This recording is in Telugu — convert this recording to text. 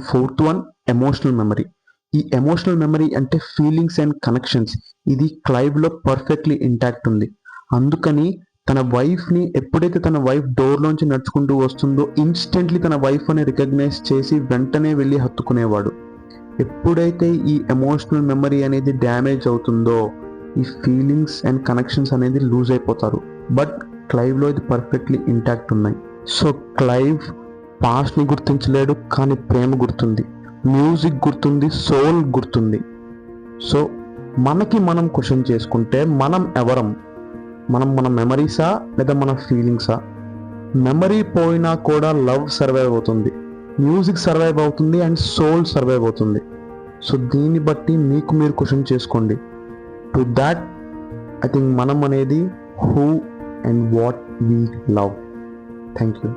Fourth one, emotional memory. ఈ ఎమోషనల్ మెమరీ అంటే ఫీలింగ్స్ అండ్ కనెక్షన్స్. ఇది క్లైవ్లో పర్ఫెక్ట్లీ ఇంటాక్ట్ ఉంది. అందుకని తన వైఫ్ని ఎప్పుడైతే తన వైఫ్ డోర్లోంచి నడుచుకుంటూ వస్తుందో ఇన్స్టెంట్లీ తన వైఫ్ అని రికగ్నైజ్ చేసి వెంటనే వెళ్ళి హత్తుకునేవాడు. ఎప్పుడైతే ఈ ఎమోషనల్ మెమరీ అనేది డ్యామేజ్ అవుతుందో ఈ ఫీలింగ్స్ అండ్ కనెక్షన్స్ అనేది లూజ్ అయిపోతారు. బట్ క్లైవ్లో ఇది పర్ఫెక్ట్లీ ఇంటాక్ట్ ఉన్నాయి. సో క్లైవ్ పాస్ట్ని గుర్తించలేడు, కానీ ప్రేమ గుర్తుంది, మ్యూజిక్ గుర్తుంది, సోల్ గుర్తుంది. సో మనకి మనం క్వశ్చన్ చేసుకుంటే మనం ఎవరం? మన మెమరీసా లేదా మన ఫీలింగ్సా? మెమరీ పోయినా కూడా లవ్ సర్వైవ్ అవుతుంది, మ్యూజిక్ సర్వైవ్ అవుతుంది అండ్ సోల్ సర్వైవ్ అవుతుంది. సో దీన్ని బట్టి మీకు మీరు క్వశ్చన్ చేసుకోండి. టు దాట్ ఐ థింక్ మనం అనేది who and what we love. Thank you.